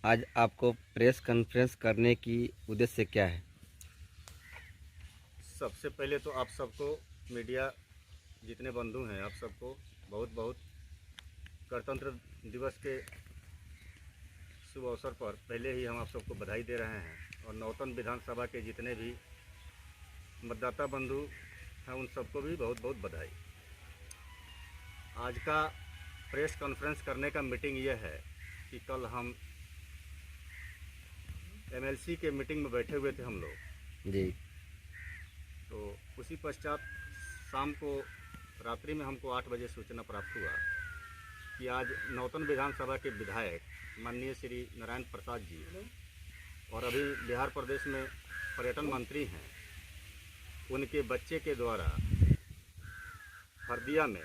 आज आपको press conference करने की उद्देश्य क्या है? सबसे पहले तो आप सबको, मीडिया जितने बंधु हैं, आप सबको बहुत बहुत गणतंत्र दिवस के शुभ अवसर पर पहले ही हम आप सबको बधाई दे रहे हैं। और नौतन विधानसभा के जितने भी मतदाता बंधु हैं उन सबको भी बहुत बहुत बधाई। आज का प्रेस कॉन्फ्रेंस करने का मीटिंग ये है कि कल हम एमएलसी के मीटिंग में बैठे हुए थे हम लोग जी। तो उसी पश्चात शाम को रात्रि में हमको 8 बजे सूचना प्राप्त हुआ कि आज नौतन विधानसभा के विधायक माननीय श्री नारायण प्रसाद जी और अभी बिहार प्रदेश में पर्यटन मंत्री हैं, उनके बच्चे के द्वारा हरदिया में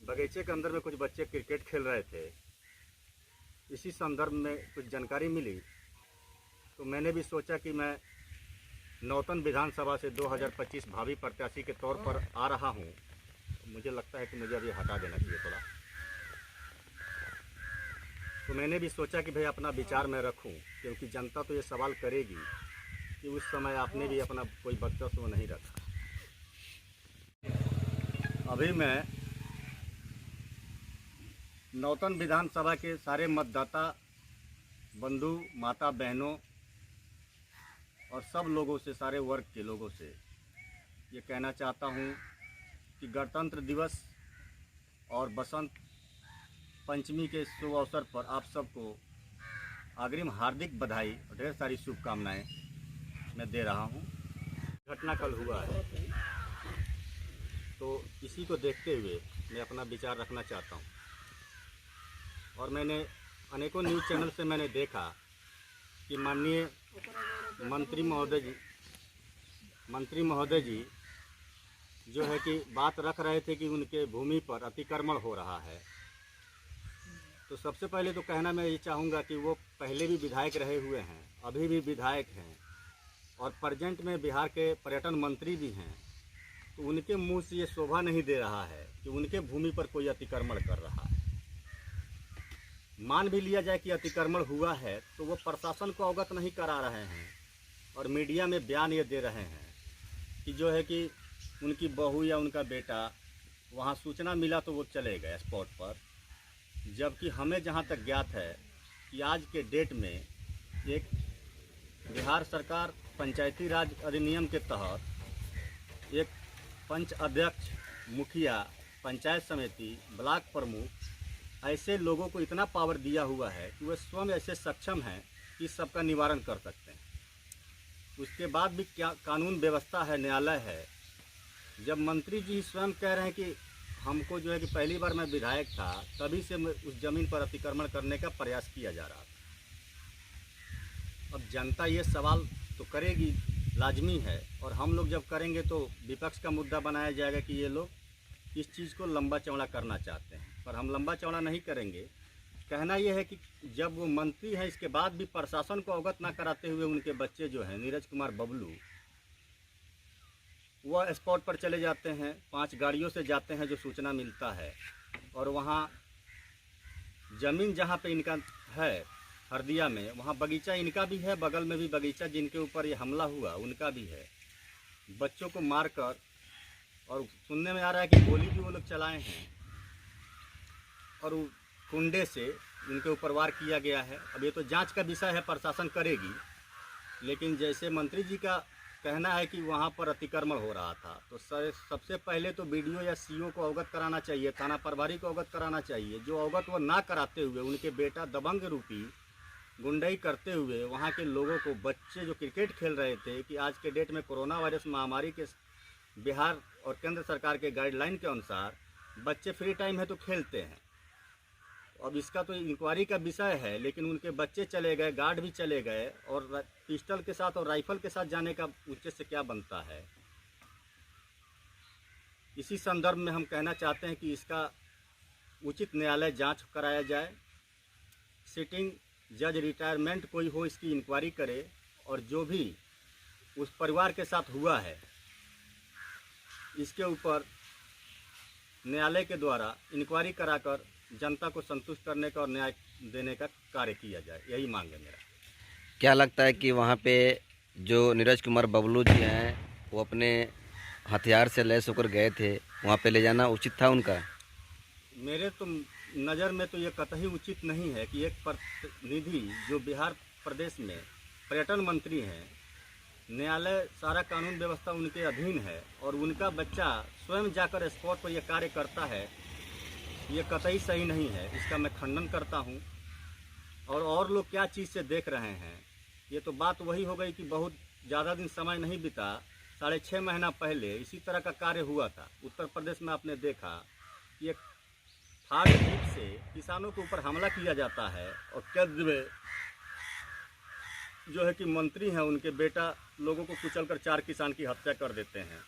बगीचे के अंदर में कुछ बच्चे क्रिकेट खेल रहे थे। इसी संदर्भ में कुछ जानकारी मिली तो मैंने भी सोचा कि मैं नौतन विधानसभा से 2025 भावी प्रत्याशी के तौर पर आ रहा हूं। मुझे लगता है कि मुझे अभी हटा देना चाहिए थोड़ा। तो मैंने भी सोचा कि भाई अपना विचार मैं रखूं, क्योंकि जनता तो ये सवाल करेगी कि उस समय आपने भी अपना कोई वक्तव्य नहीं रखा। अभी मैं नौतन विधानसभा के सारे मतदाता बंधु, माता बहनों और सब लोगों से, सारे वर्ग के लोगों से ये कहना चाहता हूँ कि गणतंत्र दिवस और बसंत पंचमी के शुभ अवसर पर आप सबको अग्रिम हार्दिक बधाई और ढेर सारी शुभकामनाएं मैं दे रहा हूँ। घटना कल हुआ है तो इसी को देखते हुए मैं अपना विचार रखना चाहता हूँ। और मैंने अनेकों न्यूज़ चैनल से मैंने देखा कि माननीय मंत्री महोदय जी जो है कि बात रख रहे थे कि उनके भूमि पर अतिक्रमण हो रहा है। तो सबसे पहले तो कहना मैं ये चाहूँगा कि वो पहले भी विधायक रहे हुए हैं, अभी भी विधायक हैं और प्रेजेंट में बिहार के पर्यटन मंत्री भी हैं। तो उनके मुंह से ये शोभा नहीं दे रहा है कि उनके भूमि पर कोई अतिक्रमण कर रहा है। मान भी लिया जाए कि अतिक्रमण हुआ है तो वो प्रशासन को अवगत नहीं करा रहे हैं और मीडिया में बयान ये दे रहे हैं कि जो है कि उनकी बहू या उनका बेटा वहाँ सूचना मिला तो वो चले गए स्पॉट पर। जबकि हमें जहाँ तक ज्ञात है कि आज के डेट में एक बिहार सरकार पंचायती राज अधिनियम के तहत एक पंच अध्यक्ष, मुखिया, पंचायत समिति, ब्लॉक प्रमुख ऐसे लोगों को इतना पावर दिया हुआ है कि वह स्वयं ऐसे सक्षम हैं कि सबका निवारण कर सकते हैं। उसके बाद भी क्या कानून व्यवस्था है, न्यायालय है। जब मंत्री जी स्वयं कह रहे हैं कि हमको जो है कि पहली बार मैं विधायक था तभी से उस ज़मीन पर अतिक्रमण करने का प्रयास किया जा रहा था। अब जनता ये सवाल तो करेगी, लाजमी है, और हम लोग जब करेंगे तो विपक्ष का मुद्दा बनाया जाएगा कि ये लोग इस चीज़ को लंबा चौड़ा करना चाहते हैं, पर हम लंबा चौड़ा नहीं करेंगे। कहना यह है कि जब वो मंत्री हैं इसके बाद भी प्रशासन को अवगत ना कराते हुए उनके बच्चे जो हैं नीरज कुमार बबलू, वह स्पॉट पर चले जाते हैं, 5 गाड़ियों से जाते हैं जो सूचना मिलता है, और वहाँ ज़मीन जहाँ पे इनका है हरदिया में, वहाँ बगीचा इनका भी है, बगल में भी बगीचा जिनके ऊपर ये हमला हुआ उनका भी है। बच्चों को मारकर, और सुनने में आ रहा है कि गोली भी वो लोग चलाए हैं और कुंडे से उनके ऊपर वार किया गया है। अब ये तो जांच का विषय है, प्रशासन करेगी। लेकिन जैसे मंत्री जी का कहना है कि वहाँ पर अतिक्रमण हो रहा था, तो सबसे पहले तो बीडीओ या सीओ को अवगत कराना चाहिए, थाना प्रभारी को अवगत कराना चाहिए। जो अवगत वो ना कराते हुए उनके बेटा दबंग रूपी गुंडाई करते हुए वहाँ के लोगों को, बच्चे जो क्रिकेट खेल रहे थे, कि आज के डेट में कोरोना वायरस महामारी के बिहार और केंद्र सरकार के गाइडलाइन के अनुसार बच्चे फ्री टाइम है तो खेलते हैं। अब इसका तो इंक्वायरी का विषय है, लेकिन उनके बच्चे चले गए, गार्ड भी चले गए, और पिस्टल के साथ और राइफल के साथ जाने का उचित से क्या बनता है। इसी संदर्भ में हम कहना चाहते हैं कि इसका उचित न्यायालय जांच कराया जाए। सिटिंग जज रिटायरमेंट कोई हो, इसकी इंक्वायरी करे, और जो भी उस परिवार के साथ हुआ है इसके ऊपर न्यायालय के द्वारा इंक्वायरी कराकर जनता को संतुष्ट करने का और न्याय देने का कार्य किया जाए, यही मांग है मेरा। क्या लगता है कि वहाँ पे जो नीरज कुमार बबलू जी हैं वो अपने हथियार से लैस होकर गए थे, वहाँ पे ले जाना उचित था उनका? मेरे तो नज़र में तो ये कतई उचित नहीं है कि एक प्रतिनिधि जो बिहार प्रदेश में पर्यटन मंत्री हैं, न्यायालय सारा कानून व्यवस्था उनके अधीन है और उनका बच्चा स्वयं जाकर स्पॉट पर यह कार्य करता है, ये कतई सही नहीं है। इसका मैं खंडन करता हूँ। और लोग क्या चीज़ से देख रहे हैं, ये तो बात वही हो गई कि बहुत ज़्यादा दिन समय नहीं बीता, 6.5 महीना पहले इसी तरह का कार्य हुआ था उत्तर प्रदेश में। आपने देखा कि एक थार जीप से किसानों के ऊपर हमला किया जाता है और कैद में जो है कि मंत्री हैं उनके बेटा लोगों को कुचलकर 4 किसान की हत्या कर देते हैं।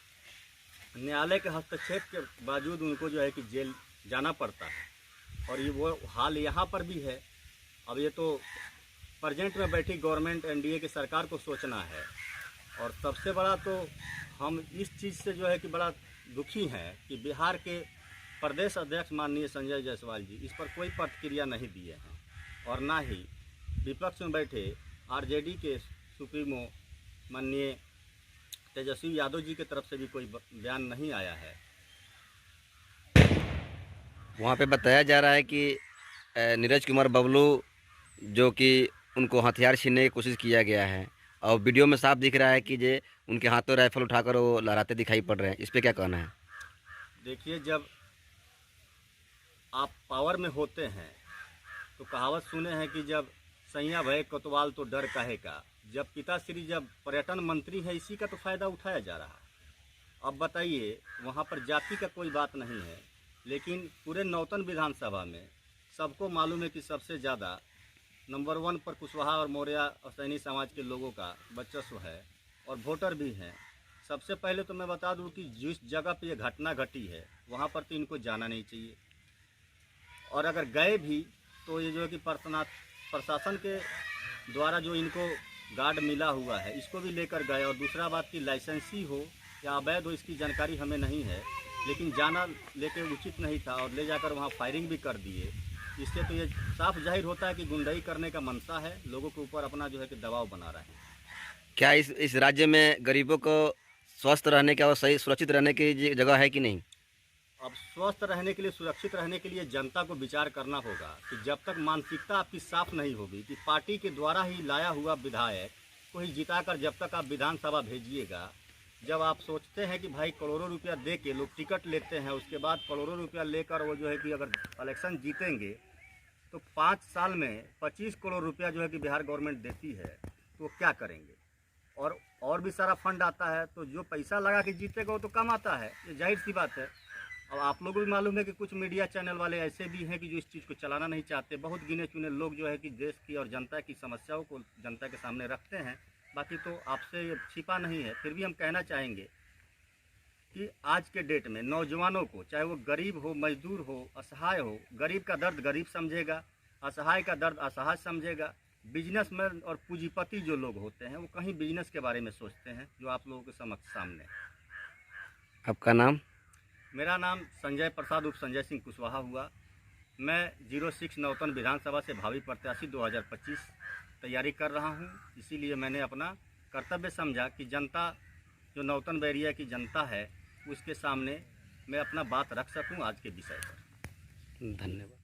न्यायालय के हस्तक्षेप के बावजूद उनको जो है कि जेल जाना पड़ता है और ये वो हाल यहाँ पर भी है। अब ये तो प्रेजेंट में बैठी गवर्नमेंट एनडीए की सरकार को सोचना है। और सबसे बड़ा तो हम इस चीज़ से जो है कि बड़ा दुखी हैं कि बिहार के प्रदेश अध्यक्ष माननीय संजय जायसवाल जी इस पर कोई प्रतिक्रिया नहीं दिए हैं और ना ही विपक्ष में बैठे आरजेडी के सुप्रीमो माननीय तेजस्वी यादव जी की तरफ से भी कोई बयान नहीं आया है। वहाँ पे बताया जा रहा है कि नीरज कुमार बबलू जो कि उनको हथियार छीनने की कोशिश किया गया है और वीडियो में साफ दिख रहा है कि जे उनके हाथों राइफल उठाकर वो लहराते दिखाई पड़ रहे हैं। इस पे क्या कहना है? देखिए, जब आप पावर में होते हैं तो कहावत सुने हैं कि जब सैया भय कोतवाल तो डर काहे का। जब पिताश्री जब पर्यटन मंत्री है, इसी का तो फ़ायदा उठाया जा रहा है। अब बताइए, वहाँ पर जाति का कोई बात नहीं है, लेकिन पूरे नौतन विधानसभा में सबको मालूम है कि सबसे ज़्यादा नंबर 1 पर कुशवाहा और मौर्य और सैनी समाज के लोगों का वर्चस्व है और वोटर भी हैं। सबसे पहले तो मैं बता दूं कि जिस जगह पे ये घटना घटी है वहाँ पर तो इनको जाना नहीं चाहिए और अगर गए भी तो ये जो है कि प्रशासन के द्वारा जो इनको गार्ड मिला हुआ है इसको भी लेकर गए। और दूसरा बात कि लाइसेंसी हो या अवैध हो इसकी जानकारी हमें नहीं है, लेकिन जाना लेके उचित नहीं था और ले जाकर वहाँ फायरिंग भी कर दिए। इससे तो ये साफ जाहिर होता है कि गुंडाई करने का मनसा है, लोगों के ऊपर अपना जो है कि दबाव बना रहा है। क्या इस राज्य में गरीबों को स्वस्थ रहने का और सही सुरक्षित रहने की जगह है कि नहीं? अब स्वस्थ रहने के लिए, सुरक्षित रहने के लिए जनता को विचार करना होगा कि जब तक मानसिकता आपकी साफ नहीं होगी कि पार्टी के द्वारा ही लाया हुआ विधायक को ही जिताकर जब तक आप विधानसभा भेजिएगा, जब आप सोचते हैं कि भाई करोड़ों रुपया दे के लोग टिकट लेते हैं, उसके बाद करोड़ों रुपया लेकर वो जो है कि अगर इलेक्शन जीतेंगे तो 5 साल में 25 करोड़ रुपया जो है कि बिहार गवर्नमेंट देती है, तो क्या करेंगे? और भी सारा फंड आता है, तो जो पैसा लगा के जीतेगा वो तो कम आता है, ये जाहिर सी बात है। अब आप लोगों को भी मालूम है कि कुछ मीडिया चैनल वाले ऐसे भी हैं कि जो इस चीज़ को चलाना नहीं चाहते। बहुत गिने चुने लोग जो है कि देश की और जनता की समस्याओं को जनता के सामने रखते हैं, बाकी तो आपसे ये छिपा नहीं है। फिर भी हम कहना चाहेंगे कि आज के डेट में नौजवानों को, चाहे वो गरीब हो, मजदूर हो, असहाय हो, गरीब का दर्द गरीब समझेगा, असहाय का दर्द असहाय समझेगा। बिजनेसमैन और पूंजीपति जो लोग होते हैं वो कहीं बिजनेस के बारे में सोचते हैं, जो आप लोगों के समक्ष सामने। आपका नाम? मेरा नाम संजय प्रसाद उर्फ संजय सिंह कुशवाहा हुआ। मैं 06 नौतन विधानसभा से भावी प्रत्याशी 2025 तैयारी कर रहा हूं। इसीलिए मैंने अपना कर्तव्य समझा कि जनता, जो नौतन बैरिया की जनता है, उसके सामने मैं अपना बात रख सकूं आज के विषय पर। धन्यवाद।